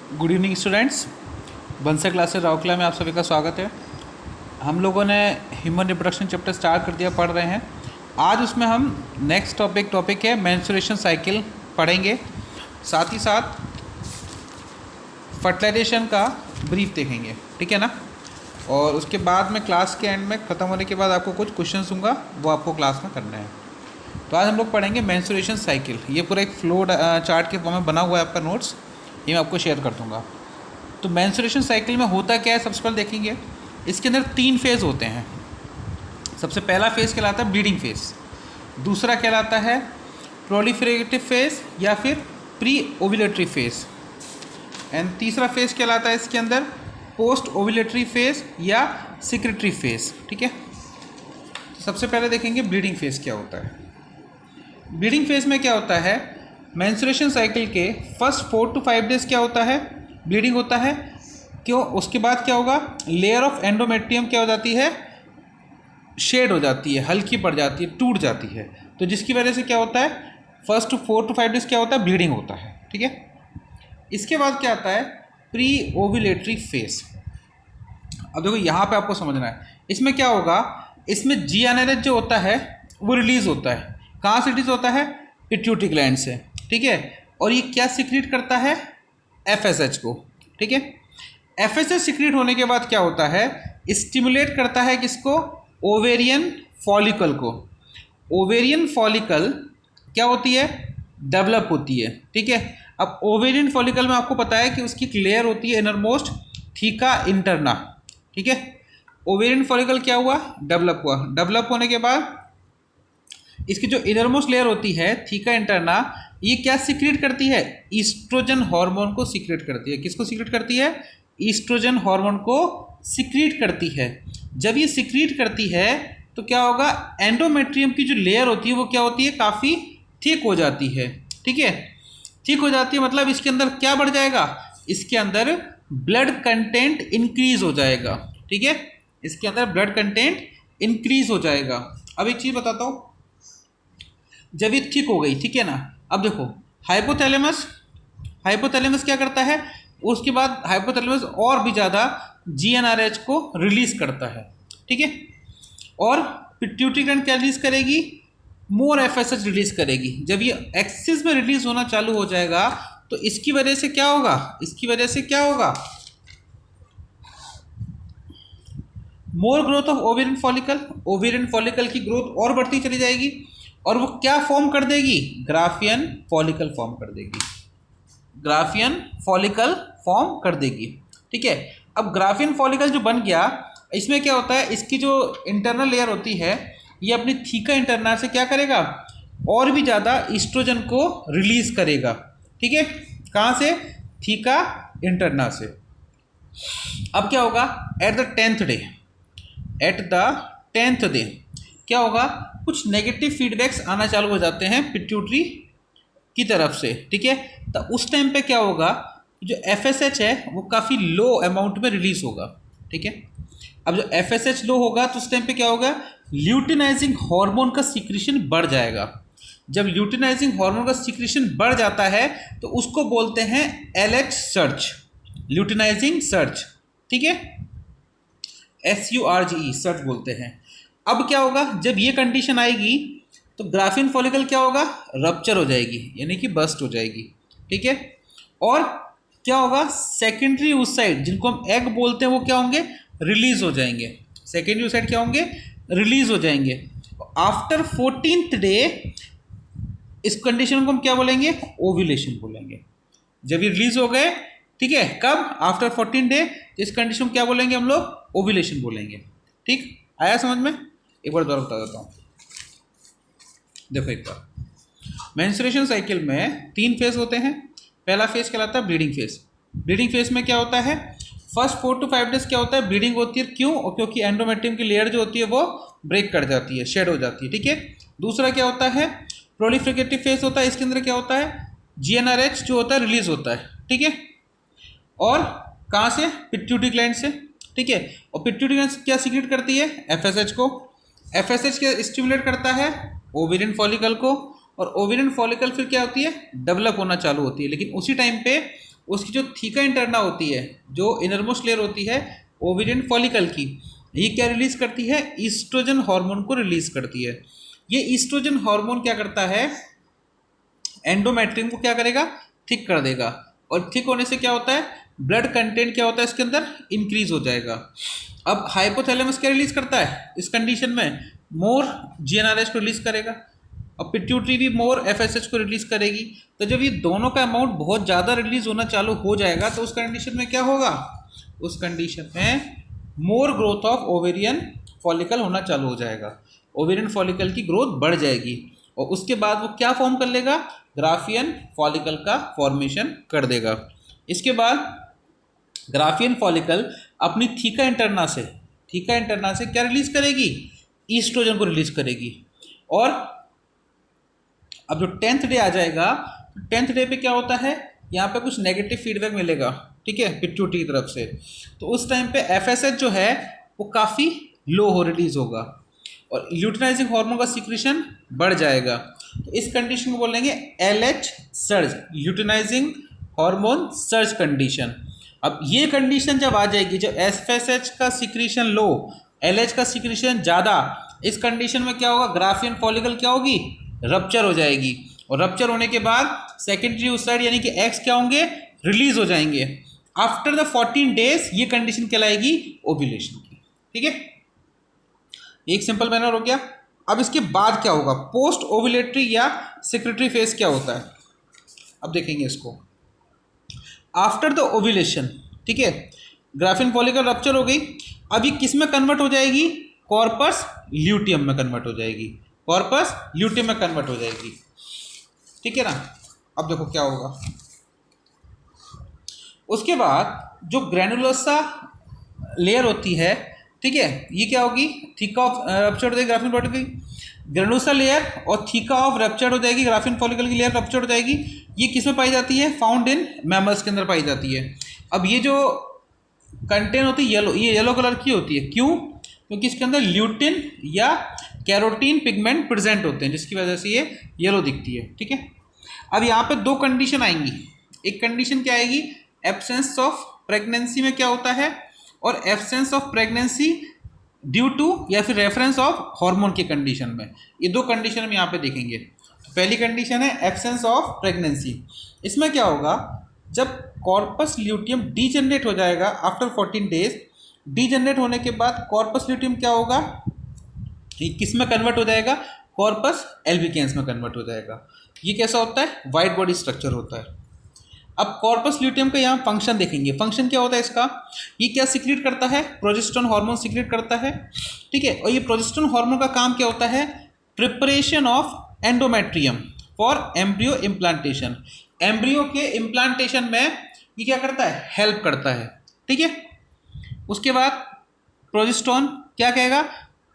Good evening students. Bansal classes Rourkela में आप सभी का स्वागत है। हम लोगों ने ह्यूमन रिप्रोडक्शन चैप्टर स्टार्ट कर दिया, पढ़ रहे हैं। आज उसमें हम नेक्स्ट टॉपिक है मेंस्ट्रुएशन साइकिल पढ़ेंगे। साथ ही साथ फर्टिलाइजेशन का ब्रीफ देखेंगे, ठीक है ना। और उसके बाद में क्लास के एंड में ख़त्म होने के बाद आपको कुछ क्वेश्चन दूंगा, वो आपको क्लास में करना है। तो आज हम लोग पढ़ेंगे मेंस्ट्रुएशन साइकिल। ये पूरा एक फ्लो चार्ट के फॉर्म में बना हुआ है आपका नोट्स, ये मैं आपको शेयर कर दूंगा। तो मेंस्ट्रुएशन साइकिल में होता क्या है, सबसे पहले देखेंगे। इसके अंदर 3 फेज़ होते हैं। सबसे पहला फेज़ कहलाता है ब्लीडिंग फेज़, दूसरा कहलाता है प्रोलिफरेटिव फेज़ या फिर प्री ओव्यूलेटरी फेज़, एंड तीसरा फेज़ कहलाता है इसके अंदर पोस्ट ओव्यूलेटरी फेज़ या सिक्रेटरी फेज़, ठीक है। तो सबसे पहले देखेंगे ब्लीडिंग फेज़ क्या होता है। ब्लीडिंग फेज़ में क्या होता है, मेंस्ट्रुएशन साइकिल के फर्स्ट 4 to 5 डेज क्या होता है, ब्लीडिंग होता है। क्यों? उसके बाद क्या होगा, लेयर ऑफ एंडोमेट्रियम क्या हो जाती है, शेड हो जाती है, हल्की पड़ जाती है, टूट जाती है। तो जिसकी वजह से क्या होता है, फर्स्ट 4 to 5 डेज क्या होता है, ब्लीडिंग होता है, ठीक है। इसके बाद क्या आता है, प्री ओव्यूलेटरी फेज। अब देखो यहाँ पे आपको समझना है, इसमें क्या होगा, इसमें GnRH जो होता है वो रिलीज होता है। कहाँ से रिलीज होता है, पिट्यूटरी ग्लैंड से, ठीक है। और ये क्या सिक्रीट करता है, FSH को, ठीक है। FSH सिक्रीट होने के बाद क्या होता है, स्टिमुलेट करता है किसको, ओवेरियन फॉलिकल को। ओवेरियन फॉलिकल क्या होती है, डेवलप होती है, ठीक है। अब ओवेरियन फॉलिकल में आपको पता है कि उसकी एक लेयर होती है इनरमोस्ट, थीका इंटरना, ठीक है। ओवेरियन फॉलिकल क्या हुआ, डेवलप हुआ। डेवलप होने के बाद इसकी जो इनरमोस्ट लेयर होती है थीका इंटरना, ये क्या सीक्रेट करती है, ईस्ट्रोजन हार्मोन को सीक्रेट करती है। किसको सीक्रेट करती है, ईस्ट्रोजन हार्मोन को सीक्रेट करती है। जब ये सीक्रेट करती है तो क्या होगा, एंडोमेट्रियम की जो लेयर होती है वो क्या होती है, काफ़ी थिक हो जाती है, ठीक है। थिक हो जाती है मतलब इसके अंदर क्या बढ़ जाएगा, इसके अंदर ब्लड कंटेंट इंक्रीज हो जाएगा, ठीक है। इसके अंदर ब्लड कंटेंट इंक्रीज हो जाएगा। अब एक चीज़ बताता हूँ, जब ये थिक हो गई, ठीक है ना। अब देखो हाइपोथैलेमस, हाइपोथैलेमस क्या करता है, उसके बाद हाइपोथैलेमस और भी ज़्यादा GnRH को रिलीज करता है, ठीक है। और पिट्यूटरी ग्लैंड क्या रिलीज करेगी, मोर FSH रिलीज करेगी। जब ये एक्सिस में रिलीज होना चालू हो जाएगा तो इसकी वजह से क्या होगा, इसकी वजह से क्या होगा, more growth of ovarian follicle. Ovarian follicle की ग्रोथ और बढ़ती चली जाएगी और वो क्या फॉर्म कर देगी, ग्राफियन फॉलिकल फॉर्म कर देगी। ग्राफियन फॉलिकल फॉर्म कर देगी, ठीक है। अब ग्राफियन फॉलिकल जो बन गया, इसमें क्या होता है, इसकी जो इंटरनल लेयर होती है ये अपनी थीका इंटरना से क्या करेगा, और भी ज़्यादा ईस्ट्रोजन को रिलीज करेगा, ठीक है। कहाँ से, थीका इंटरना से। अब क्या होगा, at the 10th day, at the 10th day क्या होगा, कुछ नेगेटिव फीडबैक्स आना चालू हो जाते हैं पिट्यूटरी की तरफ से, ठीक है। तो उस टाइम पे क्या होगा, जो FSH है वो काफ़ी लो अमाउंट में रिलीज होगा, ठीक है। अब जो FSH लो होगा तो उस टाइम पे क्या होगा, ल्यूटिनाइजिंग हार्मोन का सीक्रेशन बढ़ जाएगा। जब ल्यूटिनाइजिंग हार्मोन का सीक्रेशन बढ़ जाता है तो उसको बोलते हैं LH सर्च, ल्यूटिनाइजिंग सर्च, ठीक है, SURGE सर्च बोलते हैं। अब क्या होगा, जब ये कंडीशन आएगी तो ग्राफियन फॉलिकल क्या होगा, रप्चर हो जाएगी, यानी कि बस्ट हो जाएगी, ठीक है। और क्या होगा, सेकेंडरी oocyte जिनको हम एग बोलते हैं वो क्या होंगे, रिलीज हो जाएंगे। सेकेंडरी oocyte क्या होंगे, रिलीज हो जाएंगे। आफ्टर 14th डे इस कंडीशन को हम क्या बोलेंगे, ओव्यूलेशन बोलेंगे। जब ये रिलीज हो गए, ठीक है, कब, आफ्टर 14 डे, तो इस कंडीशन को क्या बोलेंगे हम लोग, ओव्यूलेशन बोलेंगे, ठीक। आया समझ में, एक बार दोबारा बता देता हूँ। देखो एक बार, मेंस्ट्रुएशन साइकिल में 3 फेज होते हैं। पहला फेज कहलाता है ब्लीडिंग फेज। ब्लीडिंग फेज में क्या होता है, फर्स्ट 4 to 5 डेज क्या होता है, ब्लीडिंग होती है। क्यों, और क्योंकि एंडोमेट्रियम की लेयर जो होती है वो ब्रेक कर जाती है, शेड हो जाती है, ठीक है। दूसरा क्या होता है, प्रोलिफरेटिव फेज होता है। इसके अंदर क्या होता है, GnRH जो होता है रिलीज होता है, ठीक है। और कहाँ से, पिट्यूटरी ग्लैंड से, ठीक है। और पिट्यूटरी ग्लैंड क्या सीक्रेट करती है, FSH को। FSH क्या स्टिमुलेट करता है, ओवेरियन फॉलिकल को। और ओवेरियन फॉलिकल फिर क्या होती है, डेवलप होना चालू होती है। लेकिन उसी टाइम पे उसकी जो थीका इंटरना होती है, जो इनरमोस्ट लेयर होती है ओवेरियन फॉलिकल की, ये क्या रिलीज करती है? ईस्ट्रोजन हार्मोन को रिलीज करती है। ये ईस्ट्रोजन हार्मोन क्या करता है? एंडोमेट्रियम को क्या करेगा? थिक कर देगा। और थिक होने से क्या होता है? ब्लड कंटेंट क्या होता है इसके अंदर? इंक्रीज हो जाएगा। अब हाइपोथैलेमस क्या रिलीज करता है इस कंडीशन में? मोर जीएनआरएच को रिलीज करेगा, और पिट्यूटरी भी मोर एफएसएच को रिलीज करेगी। तो जब ये दोनों का अमाउंट बहुत ज़्यादा रिलीज होना चालू हो जाएगा तो उस कंडीशन में क्या होगा? उस कंडीशन में मोर ग्रोथ ऑफ ओवेरियन फॉलिकल होना चालू हो जाएगा, ओवेरियन फॉलिकल की ग्रोथ बढ़ जाएगी, और उसके बाद वो क्या फॉर्म कर लेगा? ग्राफियन फॉलिकल का फॉर्मेशन कर देगा। इसके बाद ग्राफियन फॉलिकल अपनी थीका इंटरना से क्या रिलीज करेगी? ईस्ट्रोजन को रिलीज करेगी। और अब जो 10th डे आ जाएगा, 10th डे पे क्या होता है? यहाँ पे कुछ नेगेटिव फीडबैक मिलेगा, ठीक है, पिट्यूटरी की तरफ से। तो उस टाइम पे एफएसएच जो है वो काफ़ी लो हो रिलीज होगा, और ल्यूटिनाइजिंग हार्मोन का सिक्रीशन बढ़ जाएगा। तो इस कंडीशन को बोलेंगे LH surge, luteinizing hormone surge condition. अब ये कंडीशन जब आ जाएगी, जब एफएसएच का सिक्रीशन लो, एलएच का सिक्रीशन ज़्यादा, इस कंडीशन में क्या होगा? ग्राफियन फॉलिकल क्या होगी? रप्चर हो जाएगी, और रप्चर होने के बाद सेकेंडरी oocyte यानी कि एक्स क्या होंगे? रिलीज हो जाएंगे। आफ्टर द 14 डेज ये कंडीशन कहलाएगी ओव्यूलेशन की, ठीक है। एक सिंपल मैनर हो गया। अब इसके बाद क्या होगा? पोस्ट ओव्यूलेटरी या सेक्रेटरी फेज क्या होता है, अब देखेंगे इसको। आफ्टर द ओव्यूलेशन, ठीक है, ग्राफिन फॉलिकल रप्चर हो गई। अब ये किस में कन्वर्ट हो जाएगी? कॉर्पस ल्यूटियम में कन्वर्ट हो जाएगी, कॉर्पस ल्यूटियम में कन्वर्ट हो जाएगी, ठीक है ना। अब देखो क्या होगा। उसके बाद जो ग्रैनुलोसा लेयर होती है, ठीक है, ये क्या होगी? थीका ऑफ रप्चर हो जाएगी ग्राफिन फॉलिकल की, ग्रैनुलोसा लेयर, और थीका ऑफ रप्चर हो जाएगी, ग्राफिन फॉलिकल की लेयर रप्चर हो जाएगी। ये किस में पाई जाती है? फाउंड इन मैमल्स के अंदर पाई जाती है। अब ये जो कंटेंट होती है येलो, ये येलो कलर की होती है, क्यों? क्योंकि इसके अंदर ल्यूटिन या कैरोटीन पिगमेंट प्रेजेंट होते हैं, जिसकी वजह से ये येलो दिखती है, ठीक है। अब यहाँ पे दो कंडीशन आएंगी। एक कंडीशन क्या आएगी? एब्सेंस ऑफ प्रेगनेंसी में क्या होता है, और absence of pregnancy due to या फिर रेफरेंस ऑफ हार्मोन की कंडीशन में। ये दो कंडीशन हम यहाँ पे देखेंगे। तो पहली कंडीशन है एब्सेंस ऑफ प्रेगनेंसी। इसमें क्या होगा? जब कॉर्पस ल्यूटियम डीजनरेट हो जाएगा आफ्टर 14 डेज, डीजनरेट होने के बाद कॉर्पस ल्यूटियम क्या होगा? किस में कन्वर्ट हो जाएगा? कॉर्पस एल्बिकेंस में कन्वर्ट हो जाएगा। ये कैसा होता है? वाइट बॉडी स्ट्रक्चर होता है। अब कॉर्पस ल्यूटियम का यहाँ फंक्शन देखेंगे। फंक्शन क्या होता है इसका? ये क्या सिक्रीट करता है? प्रोजेस्टेरोन हार्मोन सिक्रीट करता है, ठीक है। और ये प्रोजेस्टेरोन हार्मोन का काम क्या होता है? Preparation of endometrium for embryo implantation. Embryo के इम्प्लांटेशन में ये क्या करता है? हेल्प करता है, ठीक है। उसके बाद प्रोजेस्टेरोन क्या कहेगा?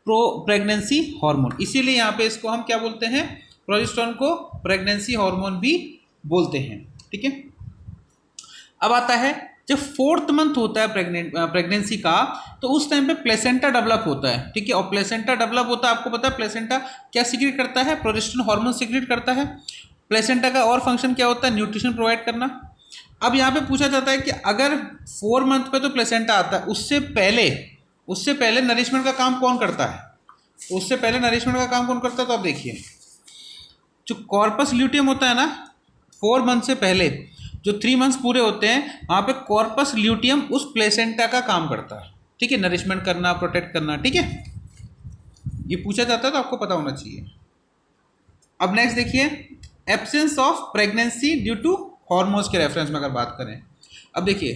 प्रेगनेंसी हार्मोन, इसीलिए यहाँ पे इसको हम क्या बोलते हैं? प्रोजेस्टेरोन को प्रेगनेंसी हार्मोन भी बोलते हैं, ठीक है। अब आता है जब 4th मंथ होता है प्रेगनेंसी का, तो उस टाइम पे प्लेसेंटा डेवलप होता है, ठीक है। और प्लेसेंटा डेवलप होता है, आपको पता है प्लेसेंटा क्या सिक्रीट करता है? प्रोजेस्टेरोन हार्मोन सिक्रीट करता है। प्लेसेंटा का और फंक्शन क्या होता है? न्यूट्रिशन प्रोवाइड करना। अब यहाँ पे पूछा जाता है कि अगर 4 मंथ पे तो प्लेसेंटा आता है, उससे पहले नरिशमेंट का काम कौन करता है? तो उससे पहले नरिशमेंट का काम कौन करता है? तो आप देखिए, जो कॉर्पस ल्यूटियम होता है ना, 4 मंथ से पहले जो 3 मंथ्स पूरे होते हैं, वहाँ पे कॉर्पस ल्यूटियम उस प्लेसेंटा का काम करता है, ठीक है, नरिशमेंट करना, प्रोटेक्ट करना, ठीक है। ये पूछा जाता है तो आपको पता होना चाहिए। अब नेक्स्ट देखिए, absence of pregnancy due to hormones के रेफरेंस में अगर बात करें। अब देखिए,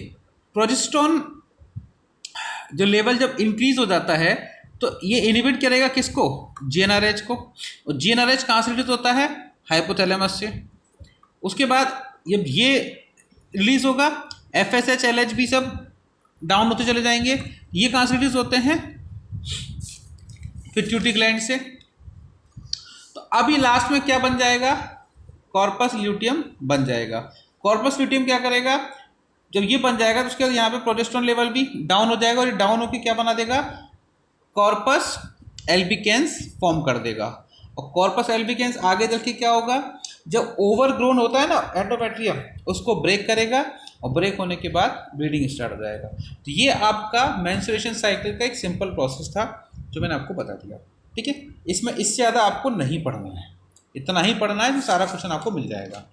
प्रोजेस्टेरोन जो लेवल जब इंक्रीज हो जाता है तो ये इनहिबिट करेगा किसको? जीएनआरएच को। और जीएनआरएच कहाँ से रिलीज होता है? हाइपोथैलेमस से। उसके बाद जब ये रिलीज होगा, एफएसएच एलएचबी सब डाउन होते चले जाएंगे। ये कहाँ से रिलीज होते हैं? पिट्यूटरी ग्लैंड से। तो अभी लास्ट में क्या बन जाएगा? कॉर्पस ल्यूटियम बन जाएगा। कॉर्पस ल्यूटियम क्या करेगा? जब ये बन जाएगा तो उसके बाद यहाँ पे प्रोजेस्टेरोन लेवल भी डाउन हो जाएगा, और ये डाउन होकर क्या बना देगा? कॉर्पस एल्बिकेंस फॉर्म कर देगा। और कॉर्पस एल्बिकेंस आगे चल के क्या होगा, जब ओवरग्रोन होता है ना एंडोमेट्रियम, उसको ब्रेक करेगा और ब्रेक होने के बाद ब्लीडिंग स्टार्ट हो जाएगा। तो ये आपका मेंस्ट्रुएशन साइकिल का एक सिंपल प्रोसेस था जो मैंने आपको बता दिया। ठीक है, इसमें इससे ज़्यादा आपको नहीं पढ़ना है, इतना ही पढ़ना है, जो सारा क्वेश्चन आपको मिल जाएगा।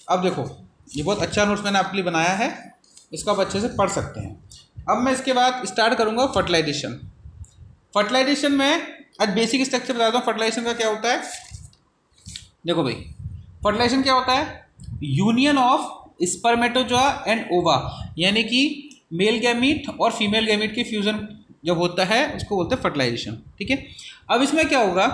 अब देखो, ये बहुत अच्छा नोट्स मैंने आपके लिए बनाया है, इसको आप अच्छे से पढ़ सकते हैं। अब मैं इसके बाद स्टार्ट करूँगा फर्टिलाइजेशन। फर्टिलाइजेशन में आज बेसिक स्ट्रक्चर बताता हूँ फर्टिलाइजेशन का क्या होता है। देखो भाई, फर्टिलाइजेशन क्या होता है, यूनियन ऑफ स्पर्मेटोजोआ एंड ओवा, यानी कि मेल गैमीट और फीमेल गैमीट के फ्यूजन जब होता है उसको बोलते हैं फर्टिलाइजेशन। ठीक है, अब इसमें क्या होगा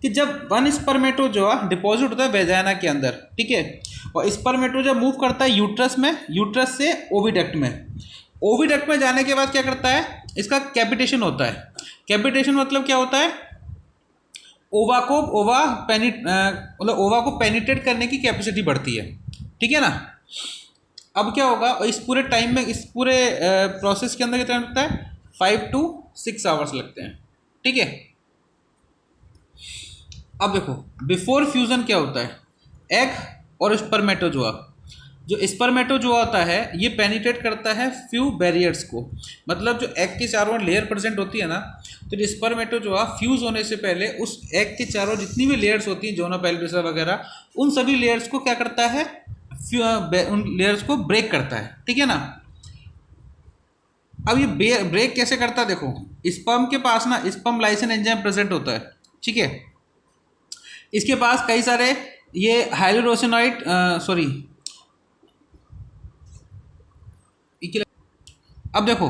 कि जब वन स्पर्मेटोजोआ डिपॉजिट होता है वेजाइना के अंदर, ठीक है, और स्पर्मेटोजोआ मूव करता है यूट्रस में, यूट्रस से ओविडक्ट में, ओविडक्ट में जाने के बाद क्या करता है, इसका कैपिटेशन होता है। कैपिटेशन मतलब क्या होता है, ओवा को पेनिट्रेट करने की कैपेसिटी बढ़ती है। ठीक है ना। अब क्या होगा, इस पूरे टाइम में, इस पूरे प्रोसेस के अंदर कितना लगता है, 5 to 6 आवर्स लगते हैं। ठीक है, अब देखो बिफोर फ्यूजन क्या होता है, एग और स्पर्मेटोजोआ, जो स्पर्मेटोजोआ होता है ये पेनिट्रेट करता है फ्यू बैरियर्स को, मतलब जो एग के चारों लेयर प्रेजेंट होती है ना, तो जो स्पर्मेटोजोआ फ्यूज होने से पहले उस एग के चारों जितनी भी लेयर्स होती हैं, जोना पेल्विसा वगैरह, उन सभी लेयर्स को क्या करता है, उन लेयर्स को ब्रेक करता है। ठीक है ना। अब ये ब्रेक कैसे करता है, देखो स्पर्म के पास ना स्पर्म लाइसिन एंजाइम प्रेजेंट होता है। ठीक है, इसके पास कई सारे ये हाइलोरोसिनॉइड अब देखो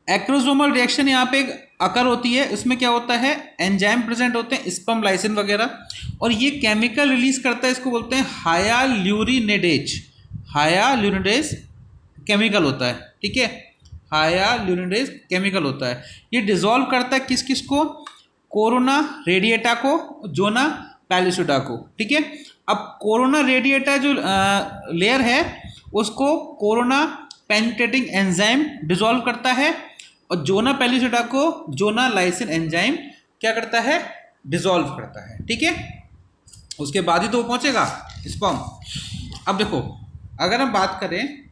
एक्रोसोमल रिएक्शन यहाँ पे अकर होती है, उसमें क्या होता है, एंजाइम प्रेजेंट होते हैं स्पर्म लाइसिन वगैरह, और ये केमिकल रिलीज करता है, इसको बोलते हैं हायाल्यूरिनेडेज। हायाल्यूरिनेडेज केमिकल होता है। ठीक है, हायाल्यूरिनेडेज केमिकल होता है, ये डिसॉल्व करता है किस किस को, कोरोना रेडिएटा को, जोना पैलिसुडा को। ठीक है, अब कोरोना रेडिएटा जो लेयर है उसको कोरोना पेनिट्रेटिंग एंजाइम डिसॉल्व करता है, और जोना पैलिसुडा को जोना लाइसिन एंजाइम क्या करता है, डिसॉल्व करता है। ठीक है, उसके बाद ही तो वो पहुंचेगा स्पर्म। अब देखो अगर हम बात करें,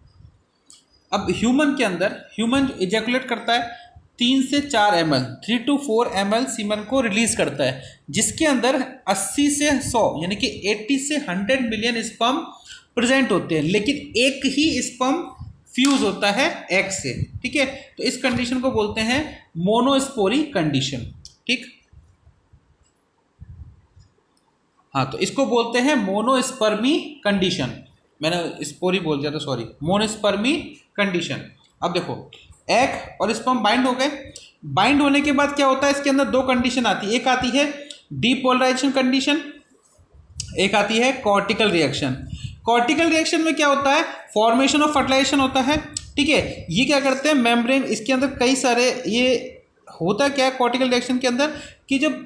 अब ह्यूमन के अंदर, ह्यूमन इजैकुलेट करता है 3 से 4 ml, 3 to 4 ml सीमन को रिलीज करता है, जिसके अंदर 80 से 100 यानी कि 80 से 100 मिलियन स्पर्म प्रेजेंट होते हैं, लेकिन एक ही स्पर्म फ्यूज होता है एग से। ठीक है, तो इस कंडीशन को बोलते हैं मोनोस्पोरी कंडीशन। ठीक, हाँ, तो इसको बोलते हैं मोनोस्पर्मी कंडीशन, मैंने स्पोरी बोल दिया था, सॉरी, मोनोस्पर्मी कंडीशन। अब देखो एग और स्पर्म बाइंड हो गए, बाइंड होने के बाद क्या होता है, इसके अंदर 2 कंडीशन आती है, एक आती है डीपोलराइजेशन कंडीशन, एक आती है कॉर्टिकल रिएक्शन। कॉर्टिकल रिएक्शन में क्या होता है, फॉर्मेशन ऑफ फर्टिलाइजेशन होता है। ठीक है, ये क्या करते हैं, मेम्ब्रेन, इसके अंदर कई सारे, ये होता क्या है कॉर्टिकल रिएक्शन के अंदर, कि जब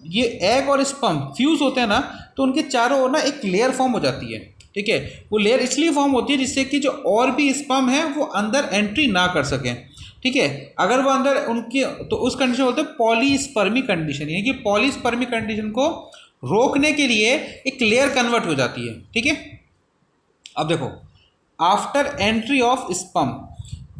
ये एग और स्पर्म फ्यूज होते हैं ना, तो उनके चारों ओर ना एक लेयर फॉर्म हो जाती है। ठीक है, वो लेयर इसलिए फॉर्म होती है जिससे कि जो और भी स्पर्म है वो अंदर एंट्री ना कर सकें। ठीक है, अगर वो अंदर उनकी, तो उस कंडीशन बोलते हैं पॉलीस्पर्मी कंडीशन, यानी कि पॉलीस्पर्मी कंडीशन को रोकने के लिए एक लेयर कन्वर्ट हो जाती है। ठीक है, अब देखो आफ्टर एंट्री ऑफ स्पर्म,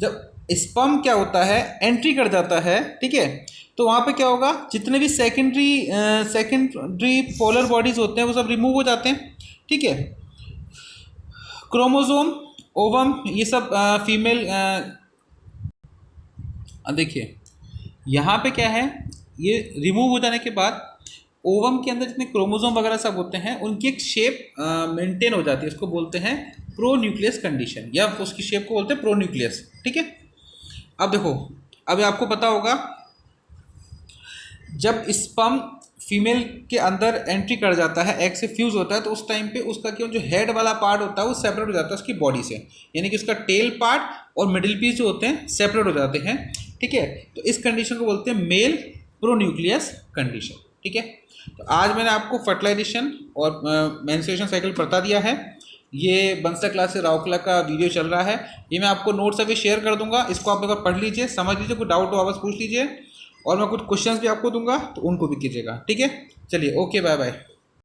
जब स्पर्म क्या होता है, एंट्री कर जाता है, ठीक है, तो वहाँ पे क्या होगा, जितने भी सेकेंडरी पोलर बॉडीज होते हैं वो सब रिमूव हो जाते हैं। ठीक है, क्रोमोसोम, ओवम, ये सब फीमेल, देखिए यहाँ पे क्या है, ये रिमूव हो जाने के बाद ओवम के अंदर जितने क्रोमोसोम वगैरह सब होते हैं उनकी एक शेप मेंटेन हो जाती है, उसको बोलते हैं प्रोन्यूक्लियस कंडीशन, या उसकी शेप को बोलते हैं प्रोन्यूक्लियस। ठीक है, अब देखो, अब आपको पता होगा जब स्पर्म फीमेल के अंदर एंट्री कर जाता है, एग से फ्यूज होता है, तो उस टाइम पे उसका क्यों जो हेड वाला पार्ट होता है वो सेपरेट हो जाता है उसकी बॉडी से, यानी कि उसका टेल पार्ट और मिडिल पीस जो होते हैं सेपरेट हो जाते हैं। ठीक है, तो इस कंडीशन को बोलते हैं मेल प्रोन्यूक्लियस कंडीशन। ठीक है, तो आज मैंने आपको फर्टिलाइजेशन और मेंस्ट्रुएशन साइकिल बता दिया है। ये बंसा क्लास से राउरकेला का वीडियो चल रहा है, ये मैं आपको नोट्स अभी शेयर कर दूंगा, इसको आप एक बार पढ़ लीजिए, समझ लीजिए, कोई डाउट हो वापस पूछ लीजिए। और मैं कुछ क्वेश्चंस भी आपको दूंगा, तो उनको भी कीजिएगा। ठीक है, चलिए, ओके, बाय बाय।